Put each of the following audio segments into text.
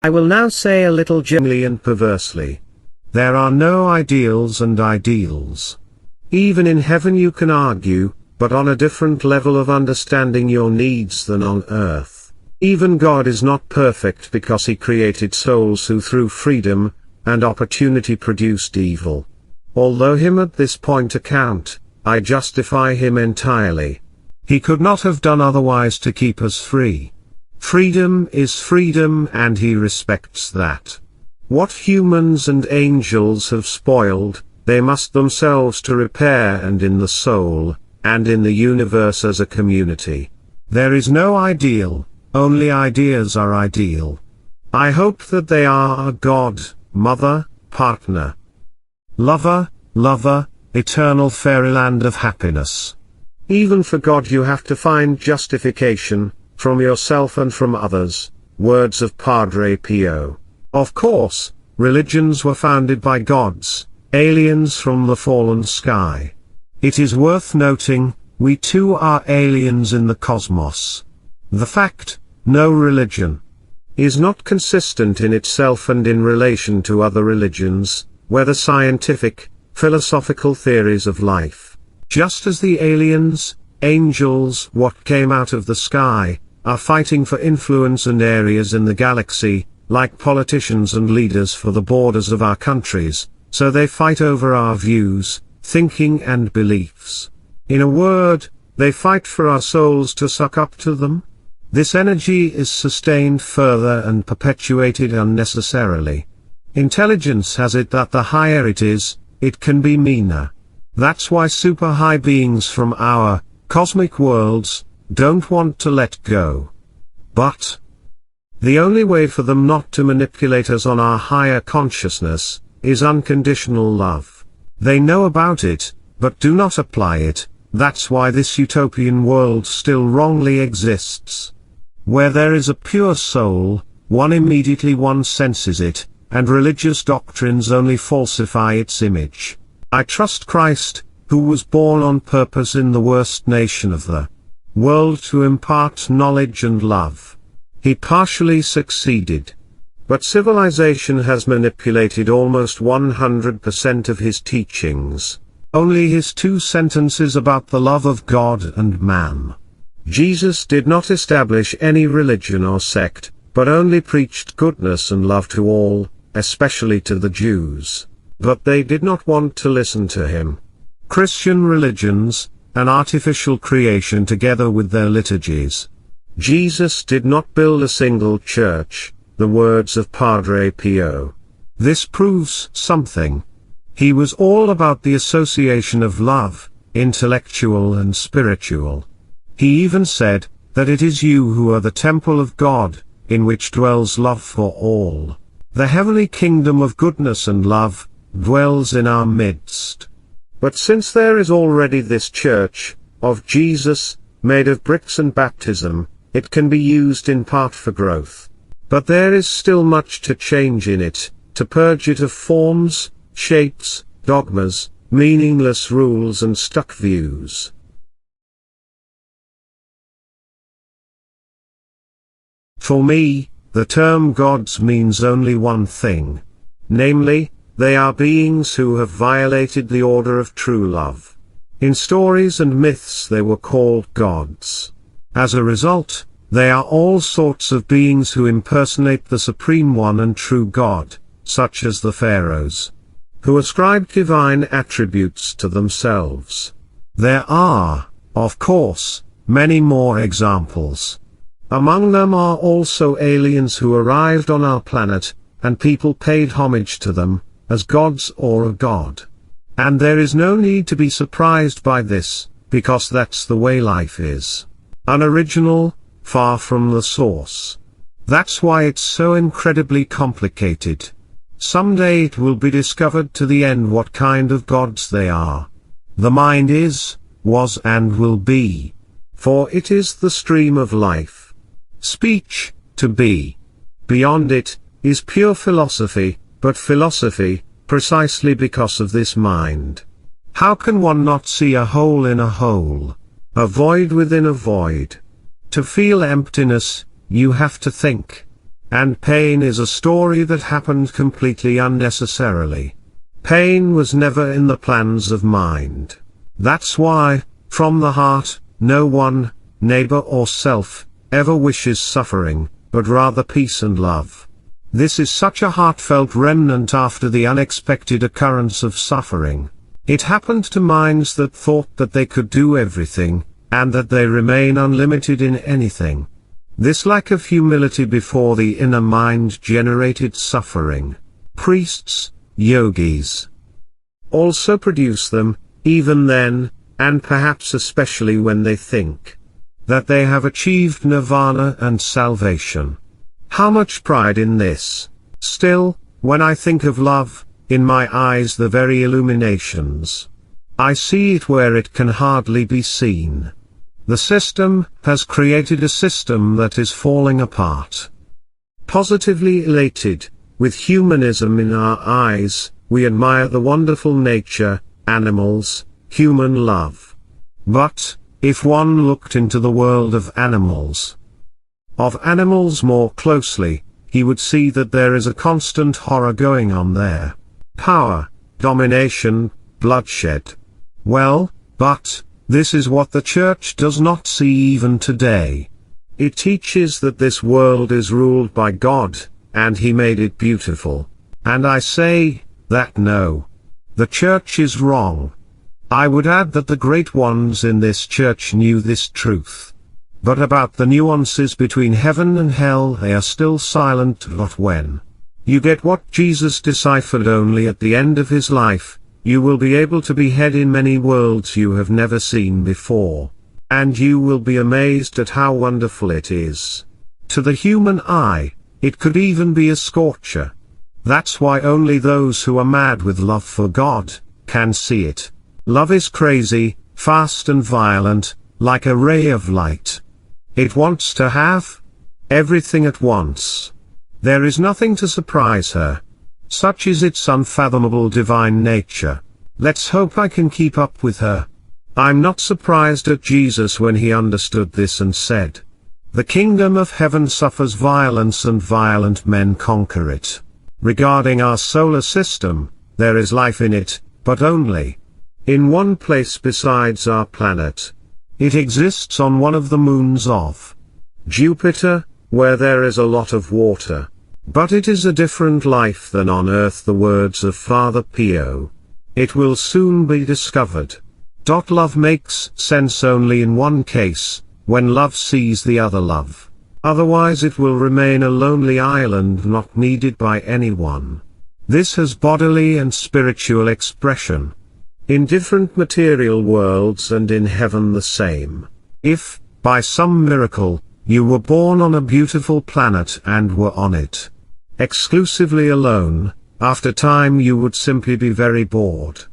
I will now say a little gently and perversely. There are no ideals and ideals. Even in heaven you can argue, but on a different level of understanding your needs than on earth. Even God is not perfect because he created souls who through freedom and opportunity produced evil. Although him at this point account, I justify him entirely. He could not have done otherwise to keep us free. Freedom is freedom and he respects that. What humans and angels have spoiled, they must themselves to repair, and in the soul, and in the universe as a community. There is no ideal, only ideas are ideal. I hope that they are a God, mother, partner, lover, eternal fairyland of happiness. Even for God you have to find justification, from yourself and from others. Words of Padre Pio. Of course, religions were founded by gods, aliens from the fallen sky. It is worth noting, we too are aliens in the cosmos. The fact, no religion, is not consistent in itself and in relation to other religions, whether scientific, philosophical theories of life. Just as the aliens, angels, what came out of the sky, are fighting for influence and areas in the galaxy, like politicians and leaders for the borders of our countries, so they fight over our views, thinking and beliefs. In a word, they fight for our souls to suck up to them. This energy is sustained further and perpetuated unnecessarily. Intelligence has it that the higher it is, it can be meaner. That's why super high beings from our cosmic worlds don't want to let go. But the only way for them not to manipulate us on our higher consciousness is unconditional love. They know about it, but do not apply it. That's why this utopian world still wrongly exists. Where there is a pure soul, one senses it, and religious doctrines only falsify its image. I trust Christ, who was born on purpose in the worst nation of the world to impart knowledge and love. He partially succeeded. But civilization has manipulated almost 100% of his teachings. Only his 2 sentences about the love of God and man. Jesus did not establish any religion or sect, but only preached goodness and love to all, especially to the Jews. But they did not want to listen to him. Christian religions, an artificial creation together with their liturgies. Jesus did not build a single church, the words of Padre Pio. This proves something. He was all about the association of love, intellectual and spiritual. He even said, that it is you who are the temple of God, in which dwells love for all. The heavenly kingdom of goodness and love, dwells in our midst. But since there is already this church, of Jesus, made of bricks and baptism, it can be used in part for growth. But there is still much to change in it, to purge it of forms, shapes, dogmas, meaningless rules and stuck views. For me, the term gods means only one thing. Namely, they are beings who have violated the order of true love. In stories and myths they were called gods. As a result, they are all sorts of beings who impersonate the Supreme One and true God, such as the pharaohs, who ascribed divine attributes to themselves. There are, of course, many more examples. Among them are also aliens who arrived on our planet, and people paid homage to them, as gods or a god. And there is no need to be surprised by this, because that's the way life is. Unoriginal, far from the source. That's why it's so incredibly complicated. Someday it will be discovered to the end what kind of gods they are. The mind is, was and will be. For it is the stream of life. Speech, to be. Beyond it, is pure philosophy, but philosophy, precisely because of this mind. How can one not see a hole in a hole? A void within a void. To feel emptiness, you have to think. and pain is a story that happened completely unnecessarily. Pain was never in the plans of mind. That's why, from the heart, no one, neighbor or self, ever wishes suffering, but rather peace and love. This is such a heartfelt remnant after the unexpected occurrence of suffering. It happened to minds that thought that they could do everything, and that they remain unlimited in anything. This lack of humility before the inner mind generated suffering. Priests, yogis, also produce them, even then, and perhaps especially when they think that they have achieved nirvana and salvation. How much pride in this! Still, when I think of love, in my eyes the very illuminations. I see it where it can hardly be seen. The system has created a system that is falling apart. Positively elated, with humanism in our eyes, we admire the wonderful nature, animals, human love. But, if one looked into the world of animals more closely, he would see that there is a constant horror going on there. Power, domination, bloodshed. Well, but, this is what the Church does not see even today. It teaches that this world is ruled by God, and He made it beautiful. And I say, that no. The Church is wrong. I would add that the great ones in this Church knew this truth. But about the nuances between heaven and hell they are still silent. But when you get what Jesus deciphered only at the end of His life, you will be able to behead in many worlds you have never seen before. And you will be amazed at how wonderful it is. To the human eye, it could even be a scorcher. That's why only those who are mad with love for God can see it. Love is crazy, fast and violent, like a ray of light. It wants to have everything at once. There is nothing to surprise her. Such is its unfathomable divine nature. Let's hope I can keep up with her. I'm not surprised at Jesus when He understood this and said, "The kingdom of heaven suffers violence and violent men conquer it." Regarding our solar system, there is life in it, but only in one place besides our planet. It exists on one of the moons of Jupiter, where there is a lot of water. But it is a different life than on Earth. The words of Father Pio. It will soon be discovered. Love makes sense only in one case, when love sees the other love. Otherwise it will remain a lonely island not needed by anyone. This has bodily and spiritual expression. In different material worlds and in heaven the same. If, by some miracle, you were born on a beautiful planet and were on it exclusively alone, after time you would simply be very bored.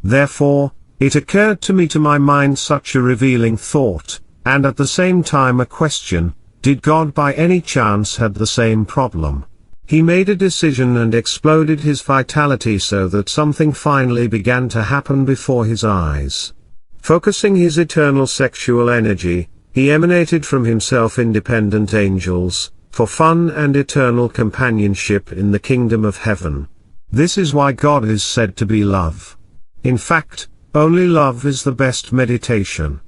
Therefore, it occurred to my mind such a revealing thought, and at the same time a question: did God by any chance had the same problem? He made a decision and exploded his vitality so that something finally began to happen before his eyes. Focusing his eternal sexual energy, he emanated from himself independent angels, for fun and eternal companionship in the kingdom of heaven. This is why God is said to be love. In fact, only love is the best meditation.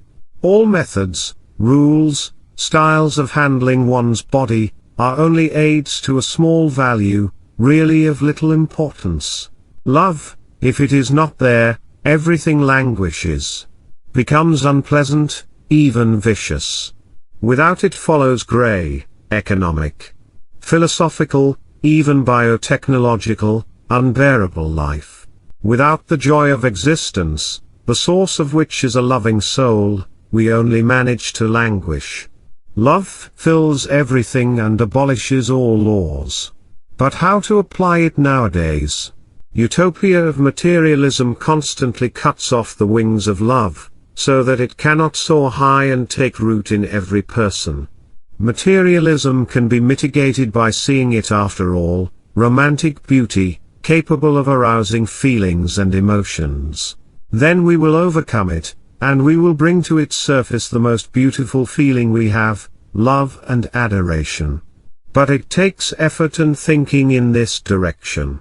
All methods, rules, styles of handling one's body, are only aids to a small value, really of little importance. Love, if it is not there, everything languishes, becomes unpleasant, even vicious. Without it follows grey, economic, philosophical, even biotechnological, unbearable life. Without the joy of existence, the source of which is a loving soul, we only manage to languish. Love fills everything and abolishes all laws. But how to apply it nowadays? Utopia of materialism constantly cuts off the wings of love, so that it cannot soar high and take root in every person. Materialism can be mitigated by seeing it after all, romantic beauty, capable of arousing feelings and emotions. Then we will overcome it, and we will bring to its surface the most beautiful feeling we have, love and adoration. But it takes effort and thinking in this direction.